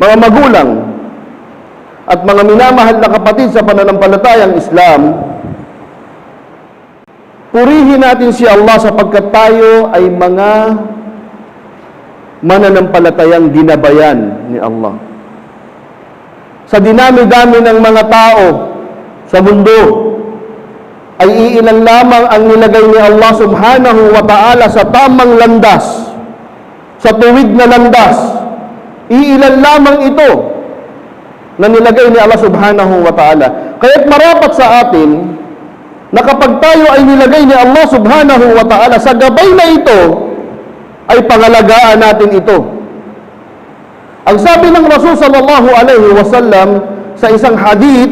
mga magulang, at mga minamahal na kapatid sa pananampalatayang Islam, purihin natin si Allah sapagkat tayo ay mga mananampalatayang ginabayan ni Allah. Sa dinami-dami ng mga tao sa mundo, ay iilan lamang ang nilagay ni Allah subhanahu wa ta'ala sa tamang landas, sa tuwid na landas. Iilan lamang ito na nilagay ni Allah subhanahu wa ta'ala. Kaya't marapat sa atin na kapag tayo ay nilagay ni Allah subhanahu wa ta'ala sa gabay na ito, ay pangalagaan natin ito. Ang sabi ng Rasul sallallahu alaihi wasallam sa isang hadith,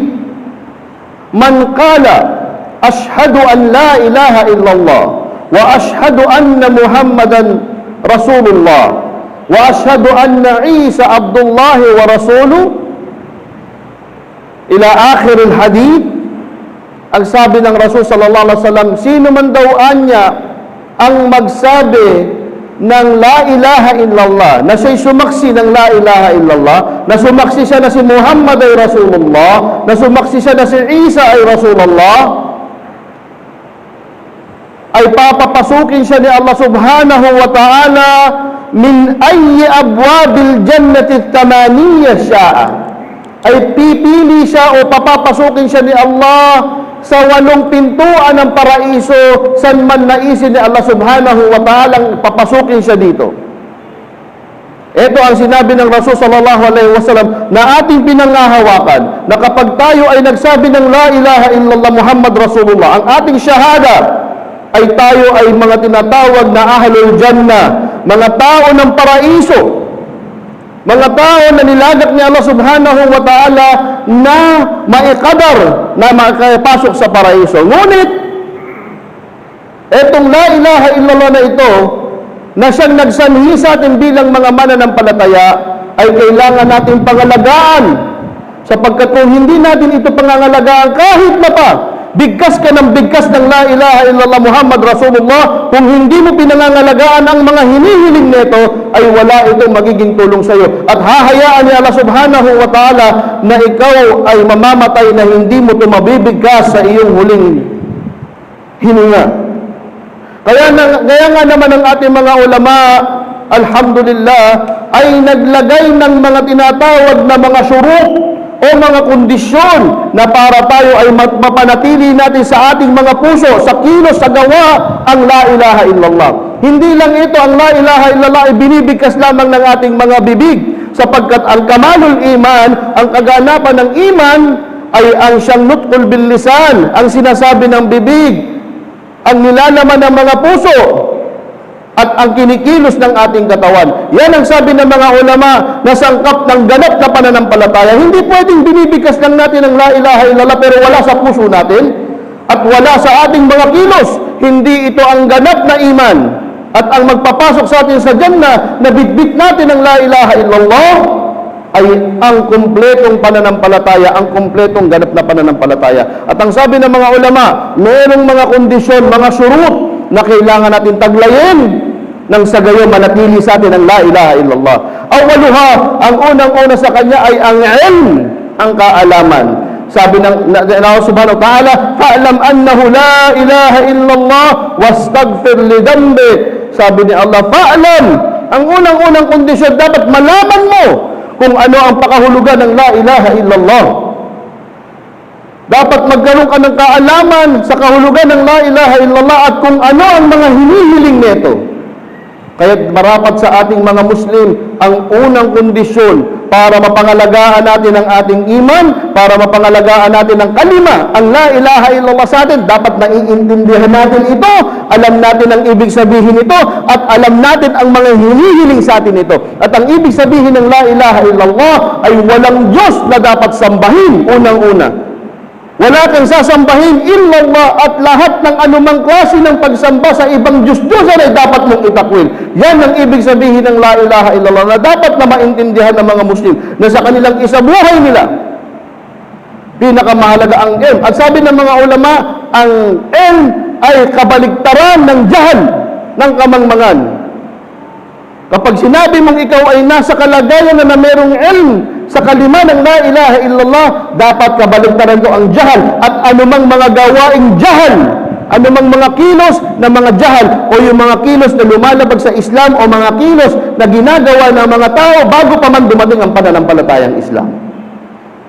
man qala ashhadu an la ilaha illallah wa ashhadu anna Muhammadan Rasulullah wa ashhadu anna Isa Abdullah wa Rasuluh ila akhir al-hadith. Ang sabi ng Rasul sallallahu alaihi wasallam, sino man daw anya ang magsabi ng la ilaha illallah, na siya'y sumaksi ng la ilaha illallah, na sumaksi siya na si Muhammad ay Rasulullah, na sumaksi siya na si Isa ay Rasulullah, ay papapasukin siya ni Allah subhanahu wa ta'ala min ayyi abwabil jannati thamaniya sya'a. Ay pipili siya o papapasukin siya ni Allah sa 8 pintuan ng paraiso, saan man naisin ni Allah subhanahu wa ta'ala papasukin siya dito. Ito ang sinabi ng Rasul sallallahu alaihi wasallam na ating pinangahawakan, na kapag tayo ay nagsabi ng la ilaha illallah Muhammad Rasulullah, ang ating syahada, ay tayo ay mga tinatawag na ahlul jannah, mga tao ng paraiso, mga tao na nilagak ni Allah subhanahu wa ta'ala na maikadar na makapasok sa paraiso. Ngunit, etong la ilaha illallah na ito, na siyang nagsanhi sa atin bilang mga mananampalataya, ay kailangan natin pangalagaan. Sapagkat kung hindi natin ito pangangalagaan, kahit na pa, bigkas ka ng bigkas ng la ilaha illallah Muhammad Rasulullah, kung hindi mo pinangangalagaan ang mga hinihiling nito, ay wala itong magiging tulong sa iyo. At hahayaan ni Allah subhanahu wa ta'ala na ikaw ay mamamatay na hindi mo ito mabibigkas sa iyong huling hininga. Kaya nga naman ang ating mga ulama, alhamdulillah, ay naglagay ng mga tinatawag na mga syurut o mga kondisyon na para tayo ay mapanatili natin sa ating mga puso, sa kilos, sa gawa, ang la ilaha illallah. Hindi lang ito, ang la ilaha illallah ay binibigkas lamang ng ating mga bibig, sapagkat ang kamalul iman, ang kaganapan ng iman, ay ang siyang nutqul bil lisan, ang sinasabi ng bibig, ang nilalaman ng mga puso, at ang kinikilos ng ating katawan. Yan ang sabi ng mga ulama na sangkap ng ganap na pananampalataya. Hindi pwedeng binibigkas lang natin ang la ilaha illallah pero wala sa puso natin at wala sa ating mga kilos. Hindi ito ang ganap na iman. At ang magpapasok sa atin sa Jannah na bitbit natin ang la ilaha illallah ay ang kumpletong pananampalataya, ang kumpletong ganap na pananampalataya. At ang sabi ng mga ulama, mayroong mga kondisyon, mga syurut na kailangan natin taglayin nang sa gayon manatili sa atin ang la ilaha illallah. Awaluha, ang unang-una sa kanya ay ang ilm, ang kaalaman. Sabi ng Allah subhanahu wa ta'ala, fa'lam annahu la ilaha illallah wastaghfir li dhanbi. Sabi ni Allah, fa'lam, ang unang-unang kondisyon, dapat malaman mo kung ano ang pakahulugan ng la ilaha illallah. Dapat magkaroon ka ng kaalaman sa kahulugan ng la ilaha illallah at kung ano ang mga hinihiling nito. Kaya marapat sa ating mga Muslim, ang unang kondisyon para mapangalagaan natin ang ating iman, para mapangalagaan natin ang kalima, ang la ilaha illallah sa atin, dapat naiintindihan natin ito, alam natin ang ibig sabihin nito, at alam natin ang mga hinihiling sa atin ito. At ang ibig sabihin ng la ilaha illallah ay walang Diyos na dapat sambahin, unang-una. Wala kang sasambahin illallah, at lahat ng anumang klase ng pagsamba sa ibang Diyos-Diyosan ay dapat mong itakwil. Yan ang ibig sabihin ng la ilaha illallah na dapat na maintindihan ng mga Muslim na sa kanilang isabuhay nila. Pinakamahalaga ang ilm. At sabi ng mga ulama, ang ilm ay kabaligtaran ng jahal, ng kamangmangan. Kapag sinabi mong ikaw ay nasa kalagayan na mayroong ilm sa kalima ng la ilaha illallah, dapat kabaligtaran ko ang jahal at anumang mga gawaing jahal, anumang mga kilos na mga jahal o yung mga kilos na lumalabag sa Islam o mga kilos na ginagawa ng mga tao bago pa man dumating ang pananampalatayang Islam.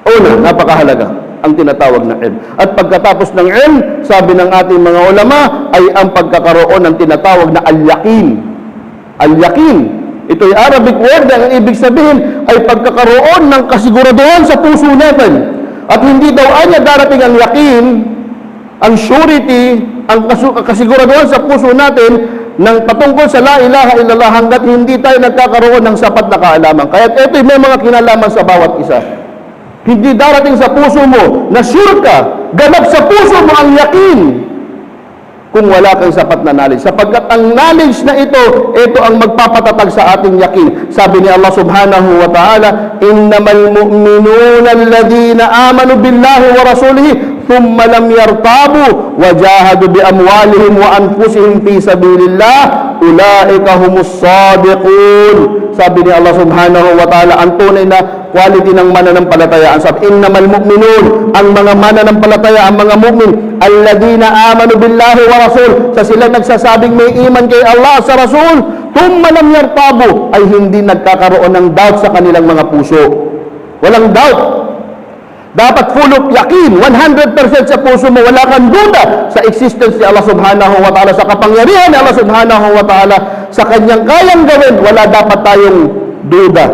Una, napakahalaga ang tinatawag na ilm. At pagkatapos ng ilm, sabi ng ating mga ulama, ay ang pagkakaroon ng tinatawag na al-yaqin. Al-yaqin, ito'y Arabic word na ang ibig sabihin ay pagkakaroon ng kasiguraduhan sa puso natin. At hindi daw anya darating ang yaqin, ang surety, ang kasiguraduhan sa puso natin ng patungkol sa la ilaha illallah hanggat hindi tayo nagkakaroon ng sapat na kaalaman. Kaya ito'y may mga kinalaman sa bawat isa. Hindi darating sa puso mo na sure ka, ganap sa puso mo ang yaqin kung wala kang sapat na knowledge. Sapagkat ang knowledge na ito ang magpapatatag sa ating yakin. Sabi ni Allah subhanahu wa ta'ala, innamal mu'minuna alladhina amanu billahi wa rasulihi thumma lam yartabu wa jahadu bi amwalihim wa anfusihim fi sabilillah ulaika humus sadiqun. Sabi ni Allah subhanahu wa ta'ala, ang tunay na quality ng mananampalataya. Ang sabi, innamal mu'minun, ang mga mananampalataya, ang mga mu'min, alladhina amanu billahi wa rasul, sa sila nagsasabing may iman kay Allah sa Rasul, thumma lam yartabu, ay hindi nagkakaroon ng doubt sa kanilang mga puso. Walang doubt. Dapat full of yakin, 100% sa puso mo, wala kang duda sa existence ni Allah subhanahu wa ta'ala, sa kapangyarihan ni Allah subhanahu wa ta'ala, sa kanyang kayang gawin, wala dapat tayong duda.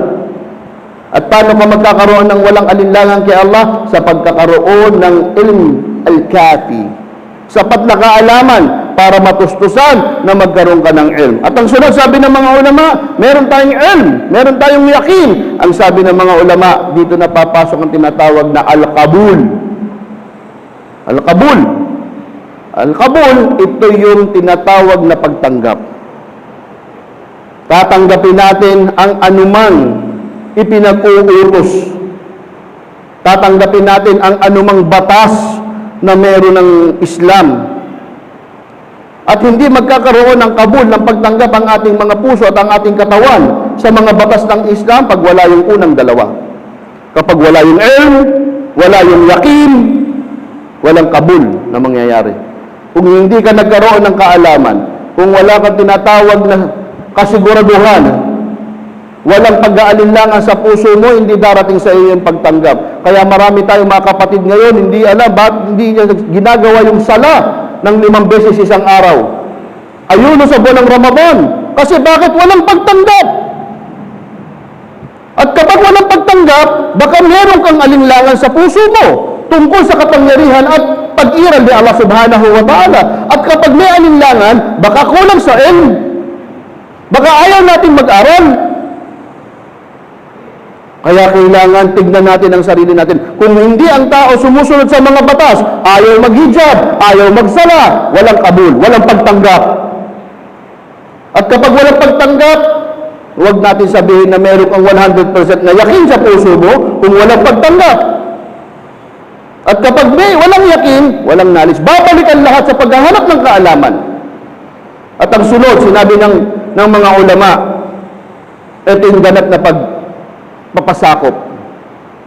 At paano ka magkakaroon ng walang alinlangan kay Allah? Sa pagkakaroon ng ilm al-kafi, sapat na kaalaman para matustusan na magkaroon ka ng ilm. At ang sunod, sabi ng mga ulama, meron tayong ilm, meron tayong yakin. Ang sabi ng mga ulama, dito na papasok ang tinatawag na al-qabul. Al-qabul. Al-qabul, ito yung tinatawag na pagtanggap. Tatanggapin natin ang anumang ipinag-uutos. Tatanggapin natin ang anumang batas na meron ng Islam. At hindi magkakaroon ng kabul ng pagtanggap ang ating mga puso at ang ating katawan sa mga batas ng Islam pag wala yung unang dalawa. Kapag wala yung ilm, wala yung yakin, walang kabul na mangyayari. Kung hindi ka nagkaroon ng kaalaman, kung wala kang tinatawag na kasiguraduhan, walang pag-aalinlangan sa puso mo, hindi darating sa iyo yung pagtanggap. Kaya marami tayong mga kapatid ngayon, hindi alam bakit hindi niya ginagawa yung sala ng 5 beses isang araw. Ayuno sa buwan ng Ramadan. Kasi bakit walang pagtanggap? At kapag walang pagtanggap, baka meron kang alinlangan sa puso mo tungkol sa kapangyarihan at pag-iral ni Allah subhanahu wa ta'ala. At kapag may alinlangan, baka kulang sa ilm. Baka ayaw natin mag-aral. Kaya kailangan tignan natin ang sarili natin. Kung hindi ang tao sumusunod sa mga batas, ayaw maghijab, ayaw magsala, walang kabul, walang pagtanggap. At kapag walang pagtanggap, huwag natin sabihin na meron kang 100% na yakin sa puso mo kung walang pagtanggap. At kapag may walang yakin, walang knowledge, babalikan lahat sa paghahanap ng kaalaman. At ang sunod, sinabi ng mga ulama, ito yung ganap na papasakop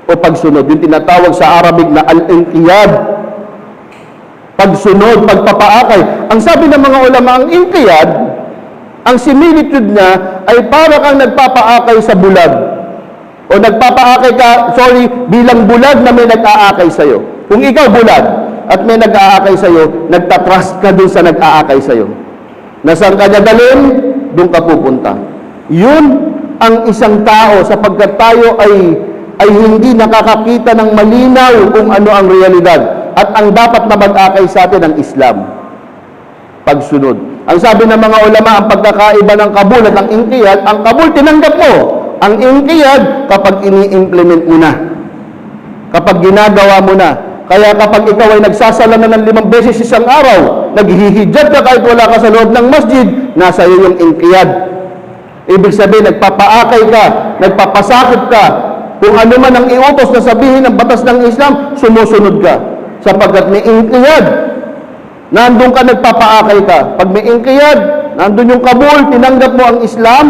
o pagsunod, yung tinatawag sa Arabic na al-inqiyad. Pagsunod, pagpapaakay. Ang sabi ng mga ulama, ang inqiyad, ang similitude niya ay para kang nagpapaakay sa bulag. O nagpapaakay ka, bilang bulag na may nag-aakay sa'yo. Kung ikaw bulag at may nag-aakay sa'yo, nagtatrust ka dun sa nag-aakay sa'yo. Nasaan ka niya dalhin, dun ka pupunta. Yun ang isang tao sapagkat tayo ay hindi nakakakita ng malinaw kung ano ang realidad at ang dapat na mag-akay sa atin ang Islam. Pagsunod. Ang sabi ng mga ulama, ang pagkakaiba ng kabul at ang inqiyad, ang kabul tinanggap mo. Ang inqiyad kapag ini-implement mo na. Kapag ginagawa mo na. Kaya kapag ikaw ay nagsasala na ng 5 beses isang araw, naghihijab ka kahit wala ka sa loob ng masjid, nasa iyo yung inqiyad. Ibig sabihin, nagpapaakay ka, nagpapasakit ka. Kung ano man ang iutos na sabihin ng batas ng Islam, sumusunod ka. Sapagkat may inqiyad, nandun ka nagpapaakay ka. Pag may inqiyad, nandun yung kabul, tinanggap mo ang Islam,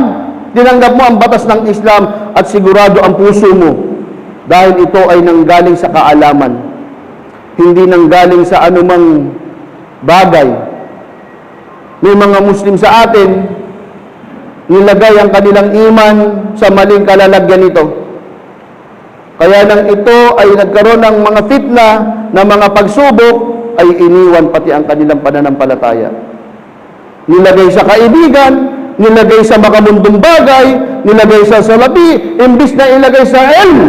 Tinanggap mo ang batas ng Islam at sigurado ang puso mo dahil ito ay nanggaling sa kaalaman, hindi nanggaling sa anumang bagay. May mga Muslim sa atin, nilagay ang kanilang iman sa maling kalalagyan nito. Kaya nang ito ay nagkaroon ng mga fitna, na mga pagsubok, ay iniwan pati ang kanilang pananampalataya. Nilagay sa kaibigan, nilagay sa makamundong bagay, nilagay sa salapi, imbis na ilagay sa ilm.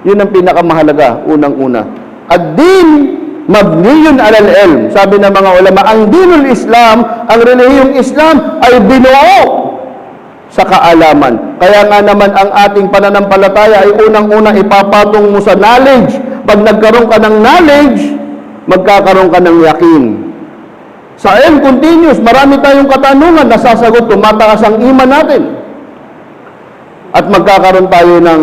Yun ang pinakamahalaga, unang-una. Ad-din mabniyun alal ilm. Sabi ng mga ulama, ang dinul Islam, ang relihiyong Islam ay binuo sa kaalaman. Kaya nga naman ang ating pananampalataya ay unang-una ipapatong mo sa knowledge. Pag nagkaroon ka ng knowledge, magkakaroon ka ng yakin. Sa ilm continuous, marami tayong katanungan, nasasagot, tumataas ang iman natin. At magkakaroon tayo ng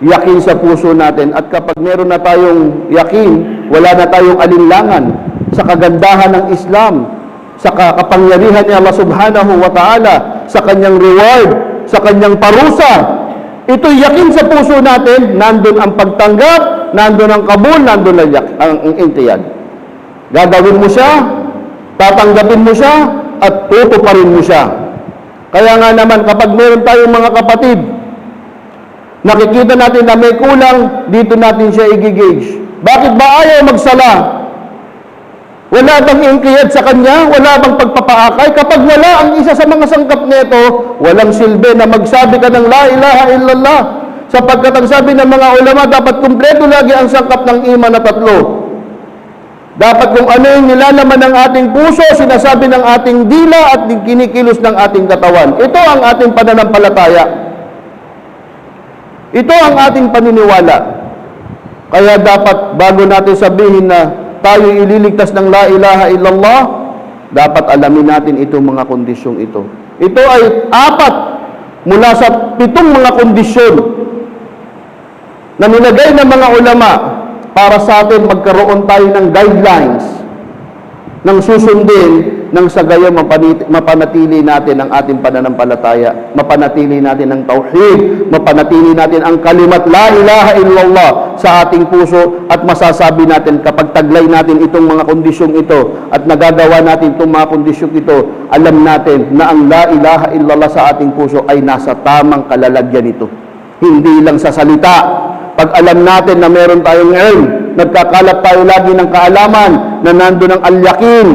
yakin sa puso natin. At kapag meron na tayong yakin, wala na tayong alinlangan sa kagandahan ng Islam, sa kapangyarihan ni Allah subhanahu wa ta'ala, sa kanyang reward, sa kanyang parusa. Ito'y yakin sa puso natin, nandun ang pagtanggap, nandun ang kabul, nandun ang intiyad. Gagawin mo siya, tatanggapin mo siya, at tutuparin mo siya. Kaya nga naman, kapag meron tayong mga kapatid, nakikita natin na may kulang, dito natin siya i-gauge. Bakit ba ayaw magsala? Wala bang ingkiyad sa kanya? Wala bang pagpapaakay? Kapag wala ang isa sa mga sangkap nito, walang silbi na magsabi ka ng la ilaha illallah. Sapagkat ang sabi ng mga ulama, dapat kumpleto lagi ang sangkap ng iman na tatlo. Dapat kung ano yung nilalaman ng ating puso, sinasabi ng ating dila at kinikilos ng ating katawan. Ito ang ating pananampalataya. Ito ang ating paniniwala. Kaya dapat bago natin sabihin na tayo ililigtas ng la ilaha illallah, dapat alamin natin itong mga kondisyong ito. Ito ay 4 mula sa 7 mga kondisyon na nilagay ng mga ulama para sa atin magkaroon tayo ng guidelines ng susundin nang sa gayon mapanatili natin ang ating pananampalataya, mapanatili natin ang tauhid, mapanatili natin ang kalimat la ilaha illallah sa ating puso, at masasabi natin kapag taglay natin itong mga kondisyong ito at nagagawa natin itong mga kondisyong ito, alam natin na ang la ilaha illallah sa ating puso ay nasa tamang kalalagyan ito. Hindi lang sa salita. Pag alam natin na meron tayong ilm, nagkakalat tayo lagi ng kaalaman na nandun ang al-yakin,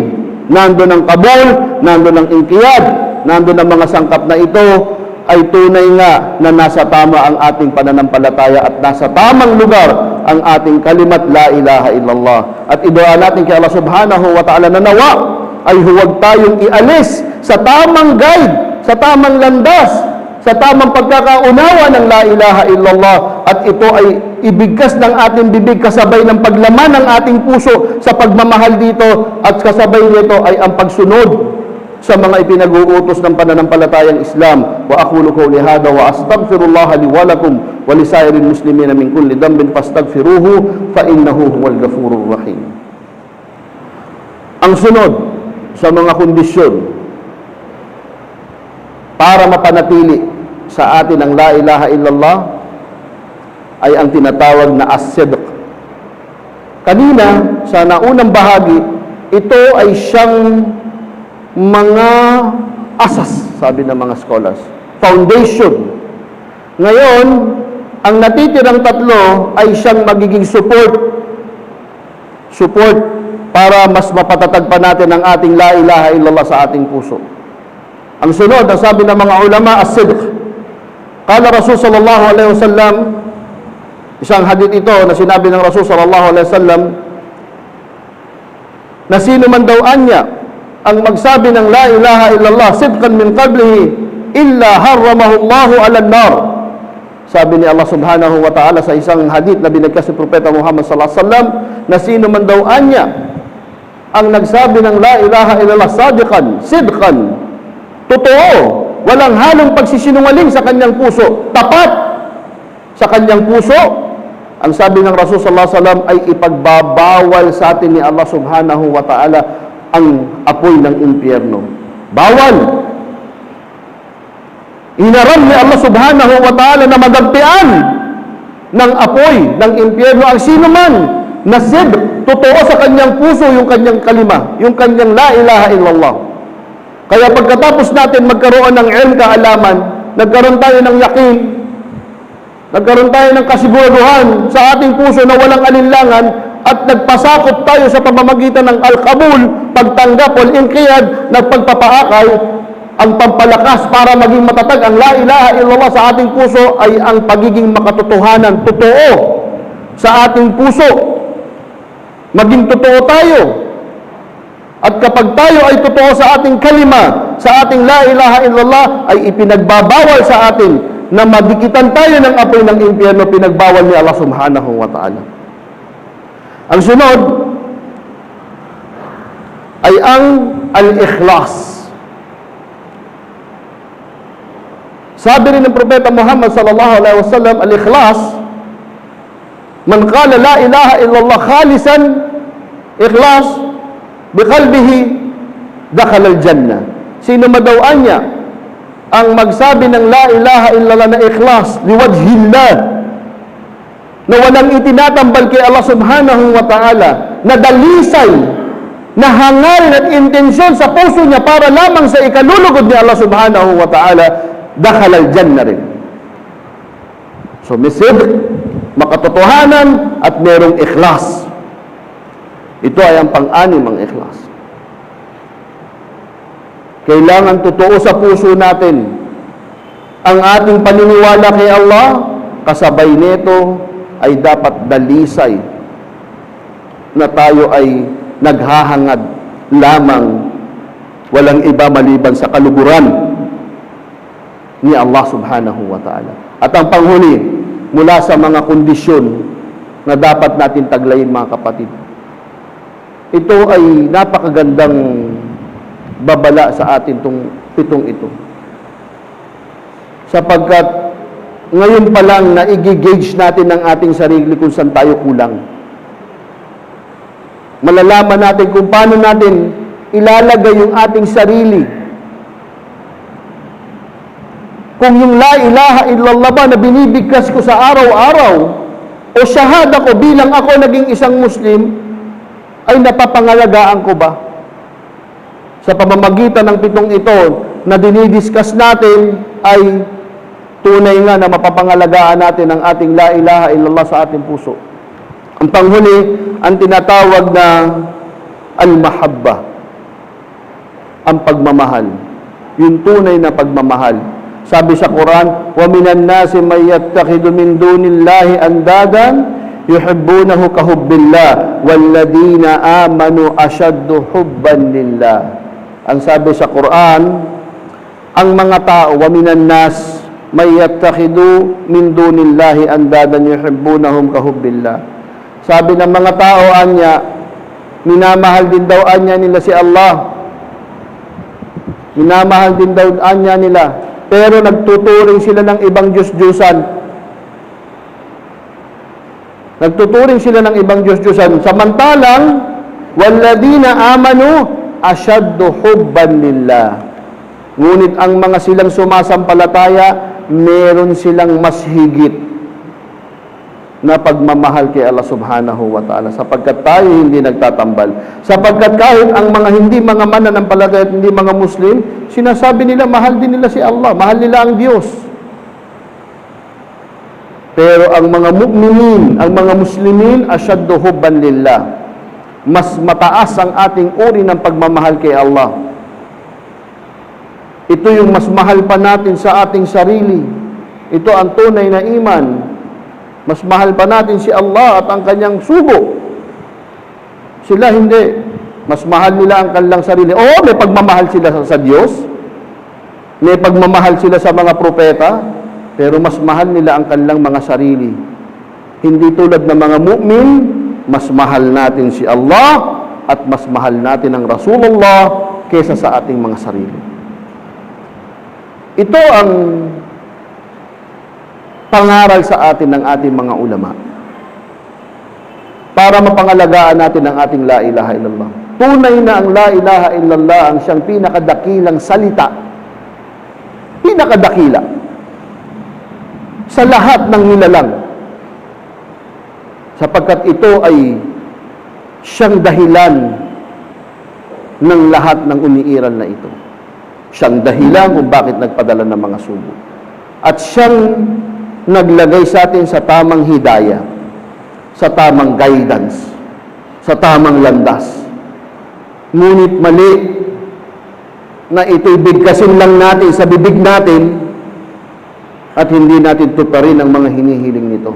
nandun ang kabul, nandun ang inqiyad, nandun ang mga sangkap na ito, ay tunay nga na nasa tama ang ating pananampalataya at nasa tamang lugar ang ating kalimat la ilaha illallah. At idua natin kay Allah subhanahu wa ta'ala na nawa ay huwag tayong ialis sa tamang guide, sa tamang landas, sa tamang pagkakaunawa ng la ilaha illallah, at ito ay ibigkas ng ating bibig kasabay ng paglaman ng ating puso sa pagmamahal dito, at kasabay nito ay ang pagsunod sa mga ipinag-uutos ng pananampalatayang Islam. Wa aqulu qawli hadha wa astaghfirullaha li wa lakum wa li sa'iril muslimina min kulli dhanbin fastaghfiruhu fa innahu huwal ghafurur rahim. Ang sunod sa mga kondisyon para mapanatili sa atin ang la ilaha illallah ay ang tinatawag na as-sidq. Kanina, sa naunang bahagi, ito ay siyang mga asas, sabi ng mga scholars. Foundation. Ngayon, ang natitirang 3 ay siyang magiging support. Support para mas mapatatag pa natin ang ating la ilaha illallah sa ating puso. Ang sunod, ang sabi ng mga ulama, as-sidq. Qala Rasul sallallahu alaihi wasallam, isang hadith ito na sinabi ng Rasul sallallahu alaihi wasallam, na sino man daw anya ang magsabi ng la ilaha illallah sidqan min qablihi illa harramahu Allahu 'alan nar. Sabi ni Allah subhanahu wa ta'ala sa isang hadith na binigkas ni Propeta Muhammad sallallahu alaihi wasallam, na sino man daw anya ang nagsabi ng la ilaha illallah sadiqan, sidqan, totoo, walang halong pagsisinungaling sa kanyang puso, tapat sa kanyang puso, ang sabi ng Rasul sallallahu alaihi wasallam ay ipagbabawal sa atin ni Allah subhanahu wa ta'ala ang apoy ng impyerno. Bawal. Hinaram ni Allah subhanahu wa ta'ala na magagpian ng apoy, ng impyerno ang sino man na totoo sa kanyang puso yung kanyang kalima, yung kanyang la ilaha illallah. Kaya pagkatapos natin magkaroon ng ilm, kaalaman, nagkaroon tayo ng yakin, nagkaroon tayo ng kasiguraduhan sa ating puso na walang alinlangan, at nagpasakop tayo sa pamamagitan ng al-qabul, pagtanggap, wal-inqiyad, nagpagpapaakay, ang pampalakas para maging matatag ang la ilaha illallah sa ating puso ay ang pagiging makatotohanan, totoo sa ating puso. Maging totoo tayo. At kapag tayo ay totoo sa ating kalima, sa ating la ilaha illallah, ay ipinagbabawal sa atin na madikitan tayo ng apoy ng impyerno, pinagbawal ni Allah subhanahu wa ta'ala. Ang sunod ay ang al-ikhlas. Sabi rin ng Propeta Muhammad sallallahu alaihi wasallam, al-ikhlas, man qala la ilaha illallah khalisan, ikhlas, biqalbihi, dakhala al-jannah. Sino madawaan niya ang magsabi ng la ilaha illallah na ikhlas, liwajhillah, na walang itinatambal kay Allah subhanahu wa ta'ala, na dalisay, na hangarin at intensyon sa puso niya para lamang sa ikalulugod ni Allah subhanahu wa ta'ala, dakhala al-jannah rin. So, may sidq, makatotohanan, at merong ikhlas. Ito ay ang pang-anim ang ikhlas. Kailangan totoo sa puso natin ang ating paniniwala kay Allah, kasabay nito ay dapat dalisay na tayo ay naghahangad lamang, walang iba maliban sa kaluguran ni Allah subhanahu wa ta'ala. At ang panghuli, mula sa mga kondisyon na dapat natin taglayin, mga kapatid, ito ay napakagandang babala sa atin itong pitong ito. Sapagkat ngayon pa lang na i-gauge natin ang ating sarili kung saan tayo kulang. Malalaman natin kung paano natin ilalagay yung ating sarili. Kung yung la ilaha illallah ba na binibigkas ko sa araw-araw, o shahada ko bilang ako naging isang Muslim, ay napapangalagaan ko ba? Sa pamamagitan ng pitong ito na dinidiscuss natin, ay tunay nga na mapapangalagaan natin ang ating la ilaha illallah sa ating puso. Ang panghuli, ang tinatawag na al-mahabba, ang pagmamahal, yung tunay na pagmamahal. Sabi sa Quran, wa minan nasi may yattakhidu min dunillahi andadan yuhibbunahu kahubbillah walladina amanu ashaddu hubban lillah. Ang sabi sa Quran, ang mga tao, wa minan nas may yattakhidu min dunillahi andadan yuhibbunahum kahubbillah. Sabi ng mga tao, anya, minamahal din daw anya nila si Allah. Minamahal din daw anya nila. Pero nagtuturing sila ng ibang Diyos-Diyosan. Nagtuturing sila ng ibang Diyos-Diyosan. Samantalang, walladina amanu ashaddu hubban lillah. Ngunit ang mga silang sumasampalataya, meron silang mas higit na pagmamahal kay Allah subhanahu wa ta'ala, sapagkat tayo hindi nagtatambal. Sapagkat kahit ang mga hindi mga mananampalataya at hindi mga Muslim, sinasabi nila mahal din nila si Allah, mahal nila ang Diyos. Pero ang mga mu'minin, ang mga Muslimin, asyaddu hubban lillah, mas mataas ang ating uri ng pagmamahal kay Allah. Ito yung mas mahal pa natin sa ating sarili. Ito ang tunay na iman. Mas mahal pa natin si Allah at ang kanyang sugo. Sila hindi. Mas mahal nila ang kanilang sarili. Oo, may pagmamahal sila sa Diyos. May pagmamahal sila sa mga propeta. Pero mas mahal nila ang kanilang mga sarili. Hindi tulad ng mga mu'min, mas mahal natin si Allah at mas mahal natin ang Rasulullah kaysa sa ating mga sarili. Ito ang pangaral sa atin ng ating mga ulama para mapangalagaan natin ang ating la ilaha illallah. Tunay na ang la ilaha illallah ang siyang pinakadakilang salita, pinakadakila sa lahat ng nilalang, sapagkat ito ay siyang dahilan ng lahat ng umiiral na ito. Siyang dahilan kung bakit nagpadala ng mga sugo. At siyang naglagay sa atin sa tamang hidayah, sa tamang guidance, sa tamang landas. Ngunit mali na ito'y bigkasin lang natin sa bibig natin at hindi natin tuparin ang mga hinihiling nito.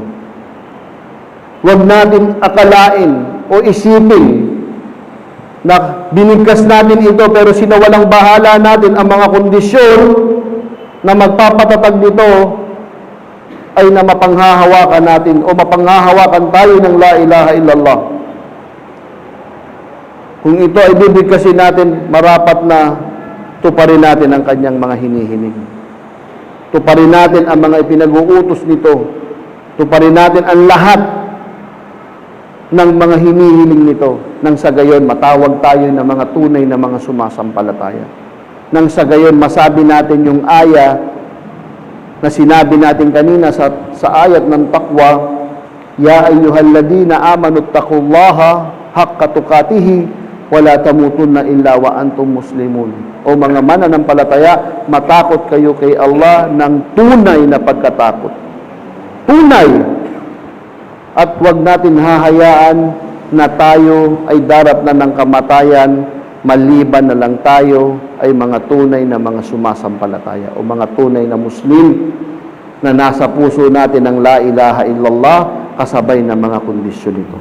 Huwag natin akalain o isipin na binigkas natin ito pero sinawalang bahala natin ang mga kondisyon na magpapatatag nito ay na mapanghahawakan natin o mapanghahawakan tayo ng la ilaha illallah. Kung ito ay bibigkasin natin, marapat na tuparin natin ang kanyang mga hinihiling. Tuparin natin ang mga ipinag-uutos nito. Tuparin natin ang lahat ng mga hinihiling nito. Nang sa gayon, matawag tayo ng mga tunay na mga sumasampalataya. Nang sa gayon, masabi natin yung aya na sinabi natin kanina sa ayat ng taqwa, Ya ayyuhalladina amanu taqullaha haqqa tuqatihi wala tamutunna illa wa antum muslimun. O mga mananampalataya, matakot kayo kay Allah ng tunay na pagkatakot. Tunay. At huwag natin hahayaan na tayo ay darap na ng kamatayan, maliban na lang tayo ay mga tunay na mga sumasampalataya o mga tunay na Muslim na nasa puso natin ang la ilaha illallah kasabay ng mga kondisyon ito.